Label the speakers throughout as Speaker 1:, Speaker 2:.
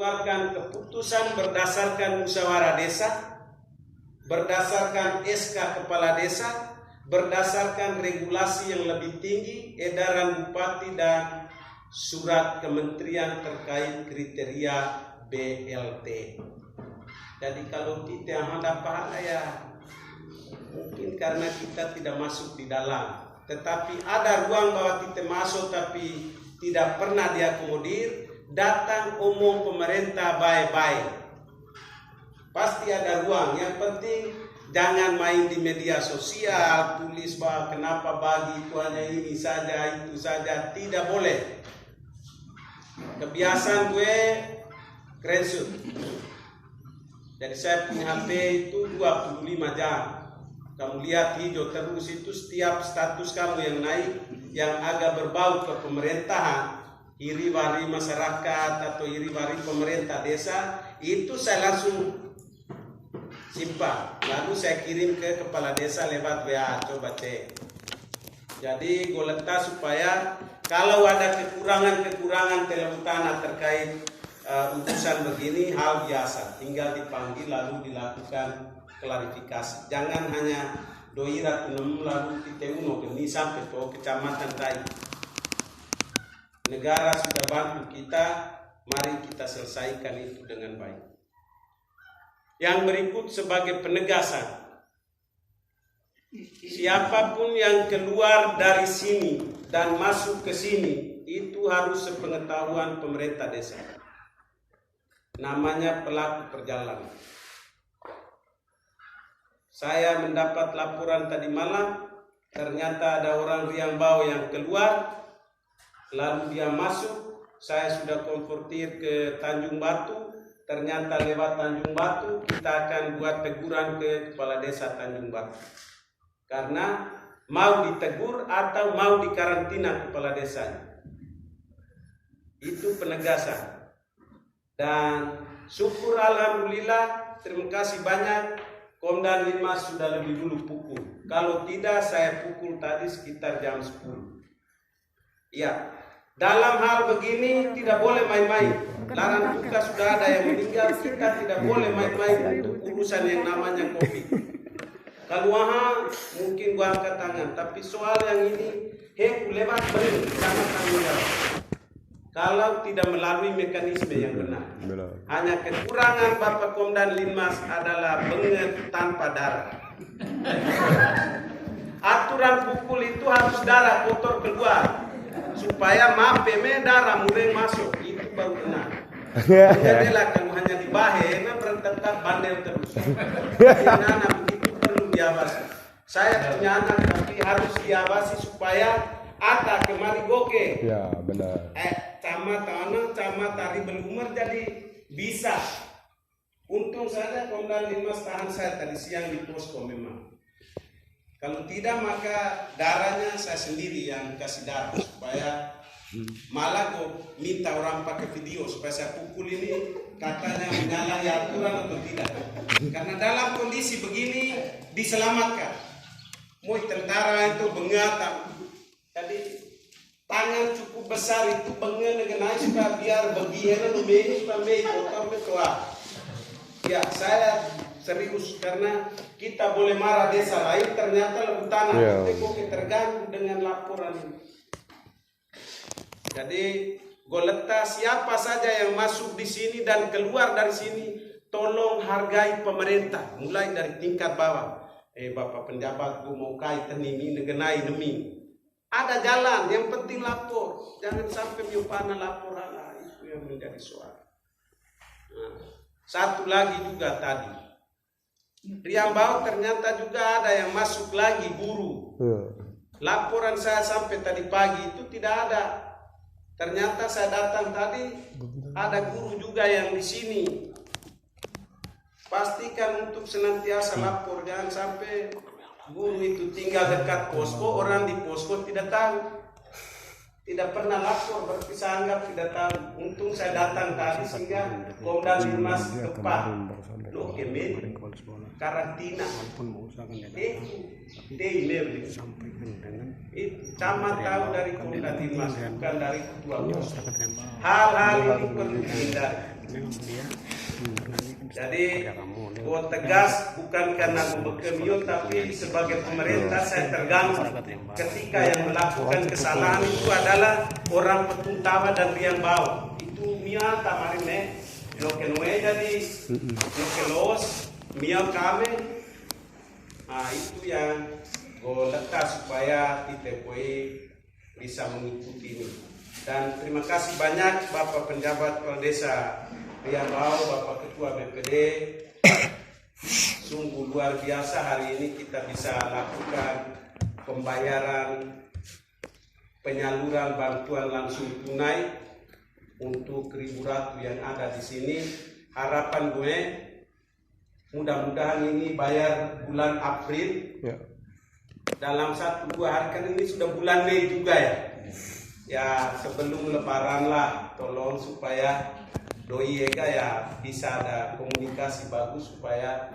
Speaker 1: mengeluarkan keputusan berdasarkan musyawarah desa, berdasarkan SK kepala desa, berdasarkan regulasi yang lebih tinggi, edaran bupati dan surat kementerian terkait kriteria BLT. Jadi kalau kita hendak pahala ya mungkin karena kita tidak masuk di dalam. Tetapi ada ruang bahwa kita masuk tapi tidak pernah diakomodir. Datang umum pemerintah baik-baik. Pasti ada ruang. Yang penting jangan main di media sosial, tulis bahwa kenapa bagi itu hanya ini saja, itu saja. Tidak boleh. Kebiasaan gue screenshot. Jadi saya punya HP itu 25 jam. Kamu lihat hijau terus itu setiap status kamu yang naik, yang agak berbau ke pemerintahan, iri-wari masyarakat atau iri-wari pemerintah desa, itu saya langsung simpan. Lalu saya kirim ke kepala desa lewat WA, coba cek. Jadi gue letak supaya kalau ada kekurangan televutana terkait urusan begini, hal biasa, tinggal dipanggil lalu dilakukan klarifikasi. Jangan hanya doirat lalu kita geni sampai ke kecamatan tai. Negara sudah bantu kita, mari kita selesaikan itu dengan baik. Yang berikut sebagai penegasan, siapapun yang keluar dari sini dan masuk ke sini itu harus sepengetahuan pemerintah desa. Namanya pelaku perjalanan. Saya mendapat laporan tadi malam, ternyata ada orang Riambau yang keluar, lalu dia masuk. Saya sudah konfrontir ke Tanjung Batu, ternyata lewat Tanjung Batu kita akan buat teguran ke kepala desa Tanjung Batu. Karena mau ditegur atau mau dikarantina kepala desanya. Itu penegasan. Dan syukur alhamdulillah, terima kasih banyak. Komdan 5 sudah lebih dulu pukul. Kalau tidak saya pukul tadi sekitar jam 10. Ya, dalam hal begini tidak boleh main-main. Larang duka sudah ada yang meninggal, kita tidak boleh main-main untuk urusan yang namanya COVID. Kalau mungkin gua angkat tangan, tapi soal yang ini, lewat beri sama tanggung jawab. Kalau tidak melalui mekanisme yang benar. Hanya kekurangan Bapak Komdan Linmas adalah benget tanpa darah. Aturan pukul itu harus darah kotor keluar. Supaya darah mulai masuk. Itu baru benar. Jadilah kalau hanya dibahe, bertetap bandel terus. Anak begitu perlu diawasi. Saya punya anak tapi harus diawasi supaya ada kemari goke.
Speaker 2: Ya benar.
Speaker 1: Camat tari belumur jadi bisa. Untung saja Komdan Linmas tahan saya tadi siang di posko memang. Kalau tidak maka darahnya saya sendiri yang kasih darah supaya malah kok minta orang pakai video supaya saya pukul ini katanya menyalahi aturan atau tidak. Karena dalam kondisi begini diselamatkan. Mau tentara itu bengat. Jadi tangan cukup besar itu mengenai supaya biar bagian lebih supaya kotor betul. Ya saya serius karena kita boleh marah desa lain ternyata lebih tanah kita terganggu dengan laporan ini. Jadi goleta siapa saja yang masuk di sini dan keluar dari sini tolong hargai pemerintah mulai dari tingkat bawah. Bapak penjabat gue mau kaitan ini mengenai demi. Ada jalan, yang penting lapor. Jangan sampai miupana lapor lah, itu yang menjadi soal. Nah, satu lagi juga tadi. Riambau ternyata juga ada yang masuk lagi guru. Laporan saya sampai tadi pagi itu tidak ada. Ternyata saya datang tadi ada guru juga yang di sini. Pastikan untuk senantiasa lapor, jangan sampai guru itu tinggal dekat posko, orang di posko tidak tahu, tidak pernah lapor, berarti saya anggap tidak tahu. Untung saya datang tadi sehingga Komdan Linmas tepat, lo kemen karantina, camat tahu dari Komdan Linmas bukan dari ketua pos. Hal-hal ini perlu dihindari. Jadi gue tegas bukan karena gue kemiu, tapi sebagai pemerintah saya terganggu ketika yang melakukan kesalahan itu adalah orang Petun Tawa dan Riang Bau. Itu Mia tamarine Yokenwe jadi Yokelos Mia kami. Nah itu yang gue letak supaya Titepoi bisa mengikuti ini. Dan terima kasih banyak Bapak Penjabat Kepala Desa Riang Bau, Bapak Ketua BPD. Sungguh luar biasa hari ini kita bisa lakukan pembayaran penyaluran bantuan langsung tunai untuk 1.000 ratu yang ada di sini. Harapan gue mudah-mudahan ini bayar bulan April. Ya. Dalam 1-2 hari kan ini sudah bulan Mei juga ya. Ya sebelum Lebaran lah, tolong supaya doi ega ya bisa ada komunikasi bagus supaya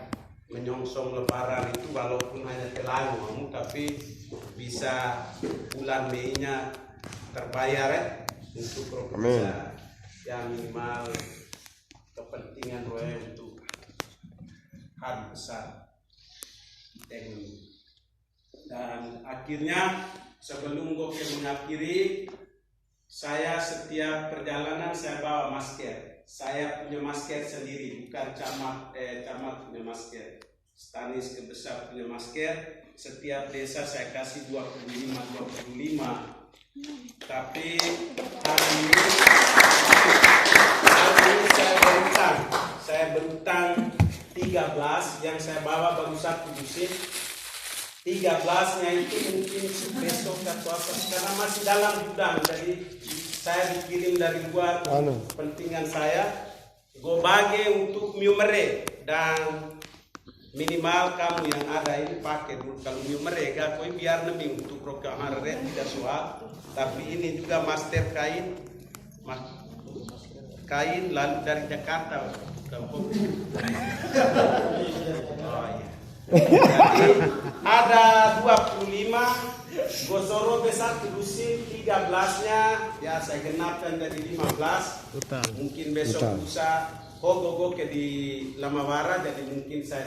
Speaker 1: menyongsong Lebaran itu walaupun hanya telangu, tapi bisa bulan Mei-nya terbayar ya untuk provinsi yang minimal kepentingan roe untuk hari besar teknik. Dan akhirnya sebelum gue mengakhiri, saya setiap perjalanan saya bawa masker. Saya punya masker sendiri, bukan camat punya masker. Stanis Kebesar punya masker. Setiap desa saya kasih 25. Tapi hari ini saya berutang 13 yang saya bawa baru 1 dusin. 13-nya itu mungkin besok atau apa karena masih dalam gudang, jadi saya dikirim dari luar. Pentingan saya gue bagi untuk miumere dan minimal kamu yang ada ini pakai dulu. Kalau miumere gak kau biar nemi untuk rokamarere tidak soal, tapi ini juga master kain lalu dari Jakarta. Oh, iya. Jadi ada 25, Gosoro besar dusin 13-nya ya saya genapkan dari 15. Mungkin besok lusa Hogogo ke di Lamawara, jadi mungkin saya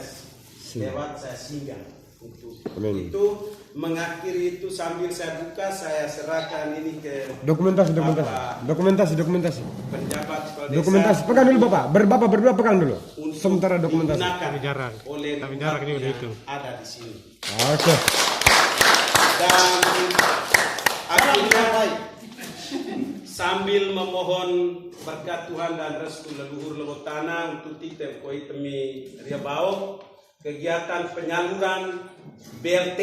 Speaker 1: lewat saya singgah untuk itu mengakhiri itu. Sambil saya buka saya serahkan ini ke dokumentasi penjabat
Speaker 2: dokumentasi. Pegang dulu Bapak berdua pegang dulu sementara dokumentasi
Speaker 1: oleh
Speaker 3: jarak ini udah itu
Speaker 1: ada di sini.
Speaker 2: Oke.
Speaker 1: Dan akhirnya sambil memohon berkat Tuhan dan restu leluhur lewotana untuk titel koi temi Ria Bau, kegiatan penyaluran BLT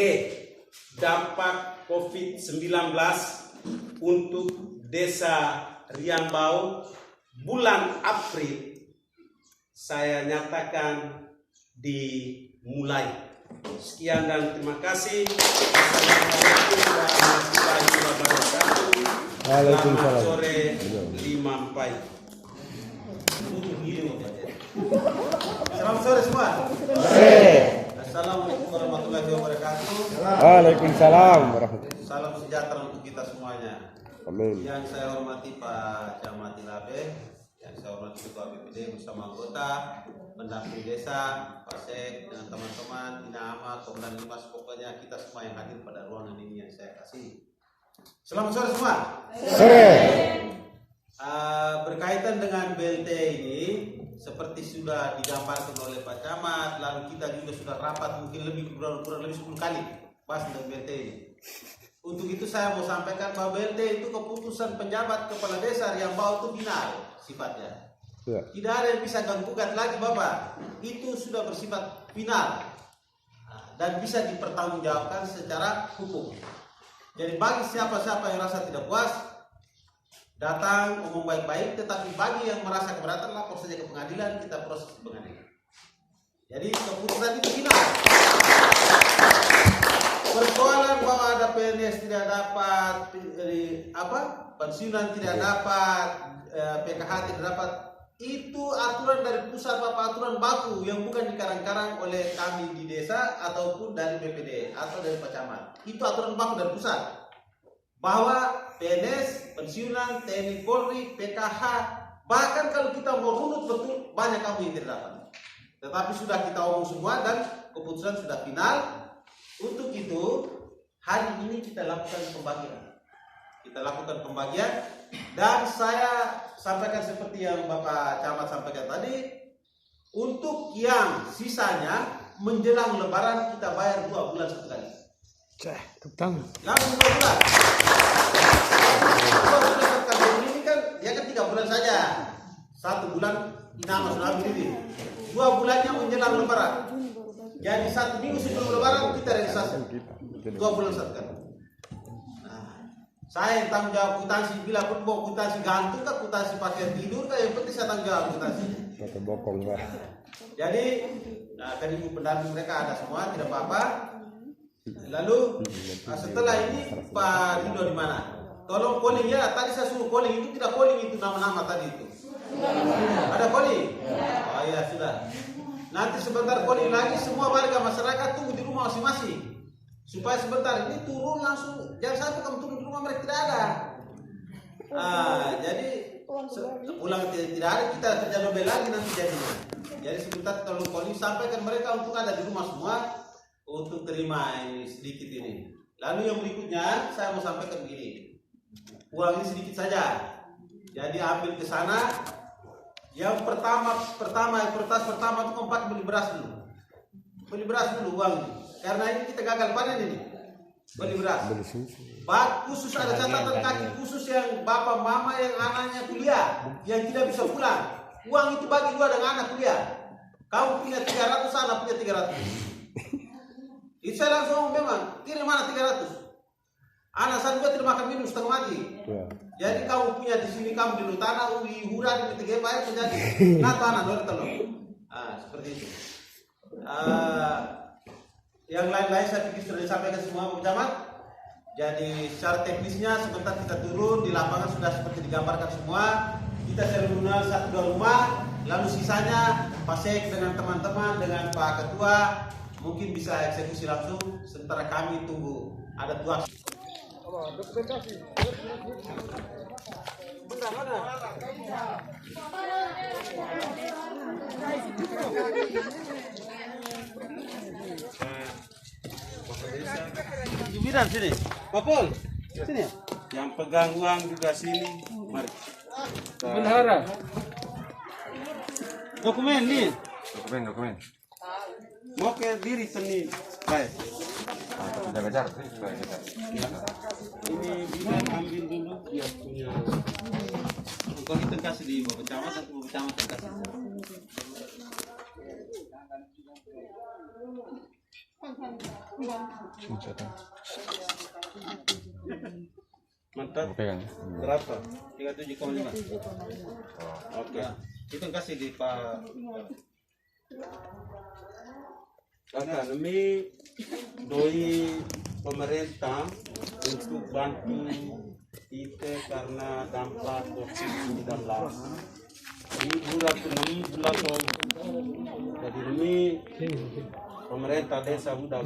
Speaker 1: dampak COVID-19 untuk Desa Riang Bau bulan April saya nyatakan dimulai. Sekian dan terima kasih. Assalamualaikum warahmatullahi wabarakatuh. Selamat sore 5 Pai.
Speaker 4: Selamat sore semua. Assalamualaikum warahmatullahi wabarakatuh.
Speaker 2: Waalaikumsalam warahmatullahi.
Speaker 4: Salam sejahtera untuk kita semuanya.
Speaker 2: Amin.
Speaker 4: Yang saya hormati Pak Camat Ilabe, yang saya hormati Ketua BPD bersama anggota, pendamping desa, Pak Sek dengan teman-teman, Ina Ahmad, Komandan Limas, pokoknya kita semua yang hadir pada ruangan ini yang saya kasih. Selamat sore semua.
Speaker 2: Sore.
Speaker 4: Berkaitan dengan BLT ini, seperti sudah digambarkan oleh Pak Camat, lalu kita juga sudah rapat mungkin kurang lebih 10 kali bahas tentang BLT ini. Untuk itu saya mau sampaikan bahwa BLT itu keputusan penjabat kepala desa yang Bau itu final sifatnya. Ya. Tidak ada yang bisa ganggukan lagi Bapak. Itu sudah bersifat final dan bisa dipertanggungjawabkan secara hukum. Jadi bagi siapa-siapa yang rasa tidak puas, datang ngomong baik-baik, tetapi bagi yang merasa keberatan lapor saja ke pengadilan, kita proses pengadilan. Jadi keputusan itu final. Persoalan bahwa ada PNS tidak dapat pensiunan tidak dapat, PKH tidak dapat, itu aturan dari pusat Bapak, aturan baku yang bukan dikarang-karang oleh kami di desa ataupun dari BPD atau dari Pak Camat. Itu aturan baku dari pusat bahwa PNS, pensiunan, TNI Polri, PKH, Bahkan kalau kita mau runut betul, banyak kamu yang tidak datang. Tetapi sudah kita omong semua dan keputusan sudah final. Untuk itu, hari ini kita lakukan pembagian. Dan saya sampaikan seperti yang Bapak Camat sampaikan tadi, untuk yang sisanya menjelang Lebaran kita bayar 2 bulan satu kali. Langsung 2 bulan. 2 bulan satu kali. Ini kan dia kan 3 bulan saja. 1 bulan inama sudah ini. 2 bulannya menjelang Lebaran. Jadi 1 minggu sebelum Lebaran kita realisasi 2 bulan satu kali. Saya yang tanggung jawab kuitansi, bila pun mau kuitansi gantung kan, kuitansi pakaian tidur kan, yang penting saya tanggung jawab kuitansi. Jadi, kan ibu pendamping mereka ada semua, tidak apa-apa. Lalu setelah ini Pak Rido di mana? Tolong calling ya, tadi saya suruh calling, itu tidak calling itu nama-nama tadi itu. Ada calling? Oh iya sudah. Nanti sebentar calling lagi, semua warga masyarakat tunggu di rumah masing-masing. Supaya sebentar ini turun langsung, jangan sampai kamu turun di rumah mereka tidak ada. Jadi pulang tidak ada, kita kerja dobel lagi nanti jadinya. Jadi sebentar tolong calling sampaikan mereka untuk ada di rumah semua untuk terima ini sedikit ini. Lalu yang berikutnya saya mau sampaikan begini, uang ini sedikit saja. Jadi ambil ke sana. Yang pertama kertas pertama itu kompak beli beras dulu uang ini. Karena ini kita gagal panen ini. Beli beras. Khusus ada catatan kaki khusus yang bapak mama yang anaknya kuliah yang tidak bisa pulang. Uang itu bagi 2 dengan anak kuliah. Kamu punya 300, anak punya 300. Itu saya langsung ngomong memang, kira mana 300? Anak saya juga tidak makan minum setengah mati. Jadi kamu punya di sini, kamu di Lutana, Hura, di TGP, menjadi. Nah, tanah, tolong. Seperti itu. Yang lain-lain saya pikir sudah disampaikan semua Pak Camat. Jadi secara teknisnya sebentar kita turun di lapangan sudah seperti digambarkan semua. Kita seremonial 1-2 rumah, lalu sisanya Pak Sek dengan teman-teman dengan Pak Ketua mungkin bisa eksekusi langsung. Sementara kami tunggu ada tuas. Jubiran sini, Papol, sini.
Speaker 1: Yang pegang uang juga sini. Mari.
Speaker 3: Bendahara.
Speaker 4: Dokumen nih.
Speaker 3: Dokumen.
Speaker 1: Mau ke diri seni. Baik.
Speaker 3: Jaga jarak.
Speaker 1: Ini bilang ambil dulu dia punya.
Speaker 4: Engkau itu kasih di Bapak Camat atau Bapak Camat kasih.
Speaker 1: Mantap.
Speaker 3: Pegang.
Speaker 1: Berapa?
Speaker 4: 37,5.
Speaker 1: Oke.
Speaker 4: Itu kasih di Pak.
Speaker 1: Kakak, demi doi pemerintah untuk bantu kita karena dampak COVID-19. Ini bulan ke-6 bulan tahun. Jadi demi pemerintah desa sudah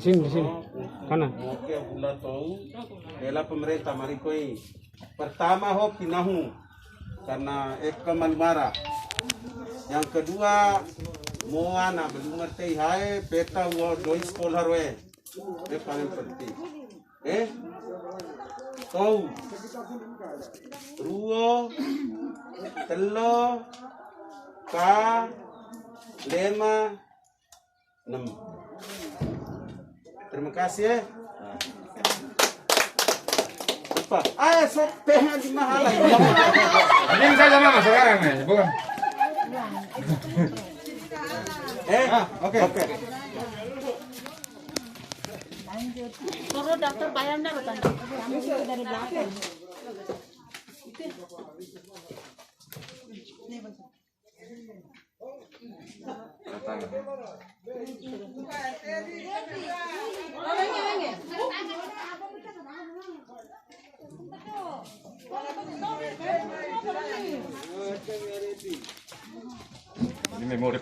Speaker 2: Kanan.
Speaker 1: Oke bulan tahun. Adalah pemerintah Marikoi. Pertama ho pinahu karena Eka Malmara. Yang kedua Moana belum ngerti hai peta wo doi sekolah roe. Itu paling penting. Kau Ruo Telo Ka Lema 6. Terima kasih. Apa? Sok tehnya di mahal ini.
Speaker 3: Ini saja mama sekarang nih, bukan?
Speaker 1: Oke.
Speaker 5: Suruh dokter bayar dulu kan? Kami sudah dari belakang.
Speaker 3: Ini memori